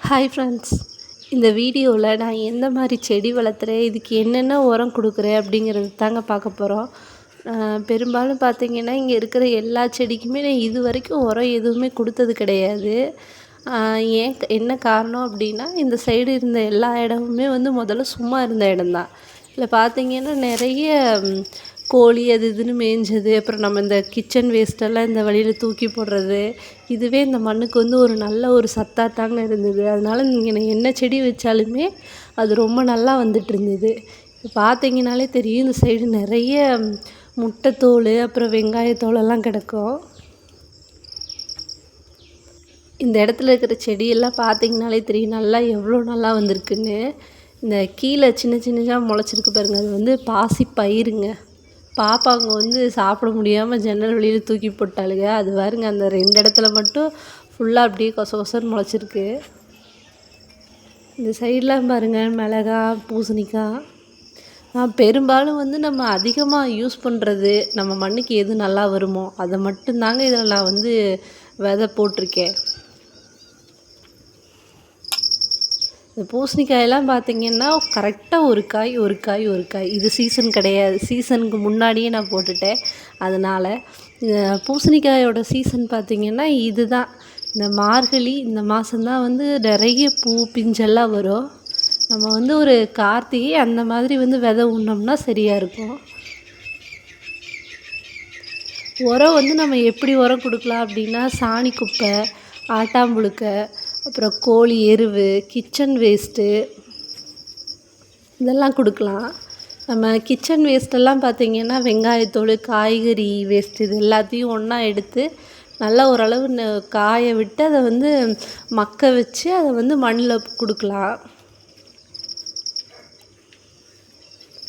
Hi friends, இந்த வீடியோவில் நான் எந்த மாதிரி செடி வளர்த்துறேன், இதுக்கு என்னென்ன உரம் கொடுக்குறேன் அப்படிங்கிறது தாங்க பார்க்க போகிறோம். பெரும்பாலும் பார்த்திங்கன்னா இங்கே இருக்கிற எல்லா செடிக்குமே நான் இது வரைக்கும் உரம் எதுவுமே கொடுத்தது கிடையாது. என்ன காரணம் அப்படின்னா, இந்த சைடு இருந்த எல்லா இடமுமே முதல்ல சும்மா இருந்த இடம்தான். இதில் பார்த்திங்கன்னா நிறைய கோழி அது இதுன்னு மேய்ஞ்சது, அப்புறம் நம்ம இந்த கிச்சன் வேஸ்ட்டெல்லாம் இந்த வழியில் தூக்கி போடுறது, இதுவே இந்த மண்ணுக்கு ஒரு நல்ல ஒரு சத்தாத்தாங்க இருந்தது. அதனால் நீங்கள் நான் என்ன செடி வச்சாலுமே அது ரொம்ப நல்லா வந்துட்டுருந்தது. இப்போ பார்த்தீங்கனாலே தெரியும், இந்த சைடு நிறைய முட்டைத்தோல் அப்புறம் வெங்காயத்தோலெல்லாம் கிடக்கும். இந்த இடத்துல இருக்கிற செடியெல்லாம் பார்த்தீங்கனாலே தெரியும் நல்லா எவ்வளோ நல்லா வந்திருக்குன்னு. இந்த கீழே சின்ன சின்னதாக முளைச்சிருக்கு பாருங்கள், அது பாசி பயிருங்க. பாப்பா அங்கே சாப்பிட முடியாமல் ஜன்னல் வழியில் தூக்கி போட்டாளுங்க. அது பாருங்க, அந்த 2 இடத்துல மட்டும் ஃபுல்லாக அப்படியே கொச கொசன்னு முளைச்சிருக்கு. இந்த சைடெலாம் பாருங்கள், மிளகா, பூசணிக்காய். பெரும்பாலும் நம்ம அதிகமாக யூஸ் பண்ணுறது, நம்ம மண்ணுக்கு எது நல்லா வருமோ அதை மட்டும்தாங்க இதில் நான் விதை போட்டிருக்கேன். இந்த பூசணிக்காயெல்லாம் பார்த்திங்கன்னா கரெக்டாக ஒரு காய். இது சீசன் கிடையாது, சீசனுக்கு முன்னாடியே நான் போட்டுட்டேன். அதனால் இந்த பூசணிக்காயோட சீசன் பார்த்திங்கன்னா இது தான். இந்த மார்கழி இந்த மாதம்தான் நிறைய பூ பிஞ்செல்லாம் வரும். நம்ம ஒரு கார்த்திகை அந்த மாதிரி விதை ஊனோம்னா சரியாக இருக்கும். உரம் நம்ம எப்படி உரம் கொடுக்கலாம் அப்படின்னா, சாணி குப்பை, ஆட்டாம்புழுக்கை, அப்புறம் கோழி எருவு, கிச்சன் வேஸ்ட்டு இதெல்லாம் கொடுக்கலாம். நம்ம கிச்சன் வேஸ்ட்டெல்லாம் பார்த்திங்கன்னா வெங்காயத்தோல், காய்கறி வேஸ்ட்டு இது எல்லாத்தையும் ஒன்றா எடுத்து நல்லா ஓரளவு காய விட்டு அதை மக்க வச்சு அதை மண்ணில் கொடுக்கலாம்.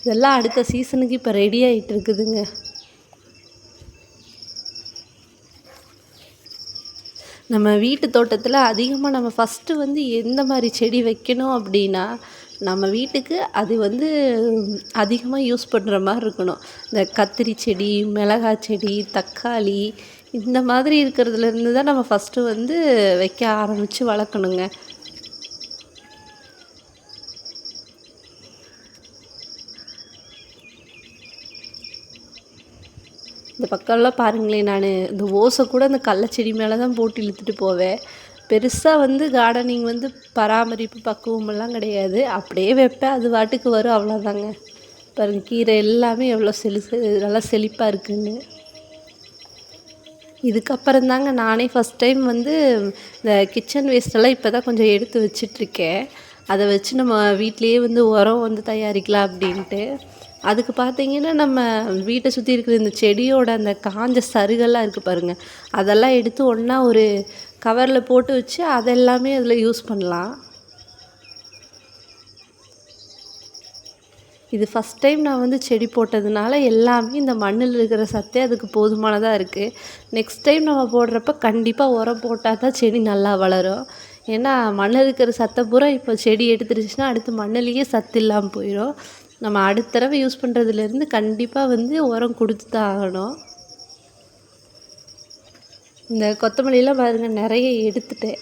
இதெல்லாம் அடுத்த சீசனுக்கு இப்போ ரெடி ஆகிட்டு இருக்குதுங்க. நம்ம வீட்டு தோட்டத்தில் அதிகமாக நம்ம ஃபஸ்ட்டு எந்த மாதிரி செடி வைக்கணும் அப்படின்னா, நம்ம வீட்டுக்கு அது அதிகமாக யூஸ் பண்ணுற மாதிரி இருக்கணும். இந்த கத்திரி செடி, மிளகாய் செடி, தக்காளி இந்த மாதிரி இருக்கிறதுலேருந்து தான் நம்ம ஃபஸ்ட்டு வைக்க ஆரம்பித்து வளர்க்கணுங்க. இந்த பக்கம்லாம் பாருங்களேன், நான் இந்த ஓசை கூட அந்த கடலச்செடி மேலே தான் போட்டு இழுத்துட்டு போவேன். பெருசாக கார்டனிங் பராமரிப்பு பக்குவமெல்லாம் கிடையாது. அப்படியே வைப்பேன், அது பாட்டுக்கு வரும், அவ்வளோதாங்க. பாருங்கள், கீரை எல்லாமே எவ்வளோ நல்லா செழிப்பாக இருக்குன்னு. இதுக்கப்புறம் தாங்க நானே ஃபஸ்ட் டைம் இந்த கிச்சன் வேஸ்ட்டெல்லாம் இப்போ தான் கொஞ்சம் எடுத்து வச்சிட்ருக்கேன். அதை வச்சு நம்ம வீட்டிலையே உரம் தயாரிக்கலாம் அப்படின்ட்டு. அதுக்கு பார்த்திங்கன்னா, நம்ம வீட்டை சுற்றி இருக்கிற இந்த செடியோட அந்த காஞ்ச சருகெல்லாம் இருக்குது பாருங்கள், அதெல்லாம் எடுத்து ஒன்றா ஒரு கவரில் போட்டு வச்சு அதெல்லாமே அதில் யூஸ் பண்ணலாம். இது ஃபஸ்ட் டைம் நான் செடி போட்டதுனால எல்லாமே இந்த மண்ணில் இருக்கிற சத்தே அதுக்கு போதுமானதாக இருக்குது. நெக்ஸ்ட் டைம் நம்ம போடுறப்ப கண்டிப்பாக உரம் போட்டால் தான் செடி நல்லா வளரும். ஏன்னா மண்ணில் இருக்கிற சத்தை பூரா இப்போ செடி எடுத்துருச்சுன்னா அடுத்து மண்ணிலேயே சத்து இல்லாமல் போயிடும். நம்ம அடுத்த தடவை யூஸ் பண்ணுறதுலேருந்து கண்டிப்பாக உரம் கொடுத்து தான் ஆகணும். இந்த கொத்தமல்லியெல்லாம் பாருங்கள், நிறைய எடுத்துட்டேன்.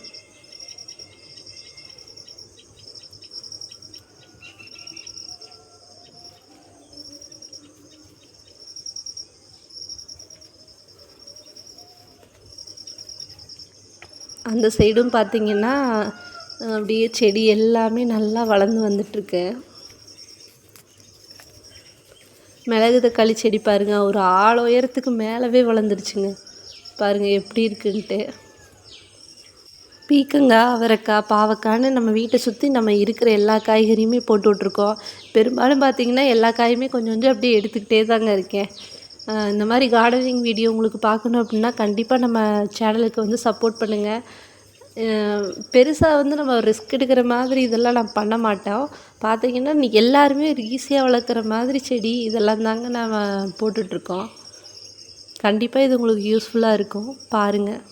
அந்த சைடும் பார்த்திங்கன்னா அப்படியே செடி எல்லாமே நல்லா வளர்ந்து வந்துட்டுருக்கு. மிளகு தக்காளி செடி பாருங்கள், ஒரு ஆள் உயரத்துக்கு மேலவே வளர்ந்துருச்சுங்க. பாருங்கள் எப்படி இருக்குன்ட்டு. பீக்கங்காய், அவரைக்காய், பாவக்காய்னு நம்ம வீட்டை சுற்றி நம்ம இருக்கிற எல்லா காய்கறியுமே போட்டு விட்ருக்கோம். பெரும்பாலும் பார்த்திங்கன்னா எல்லா காயுமே கொஞ்சம் கொஞ்சம் அப்படியே எடுத்துக்கிட்டே தாங்க இருக்கேன். இந்த மாதிரி கார்டனிங் வீடியோ உங்களுக்கு பார்க்கணும் அப்படின்னா கண்டிப்பாக நம்ம சேனலுக்கு சப்போர்ட் பண்ணுங்கள். பெருசாக நம்ம ரிஸ்க் எடுக்கிற மாதிரி இதெல்லாம் நான் பண்ண மாட்டோம். பார்த்திங்கன்னா இன்றைக்கி எல்லாருமே ஈஸியாக வளர்க்குற மாதிரி செடி இதெல்லாம் தாங்க நாம் போட்டுட்ருக்கோம். கண்டிப்பாக இது உங்களுக்கு யூஸ்ஃபுல்லாக இருக்கும், பாருங்கள்.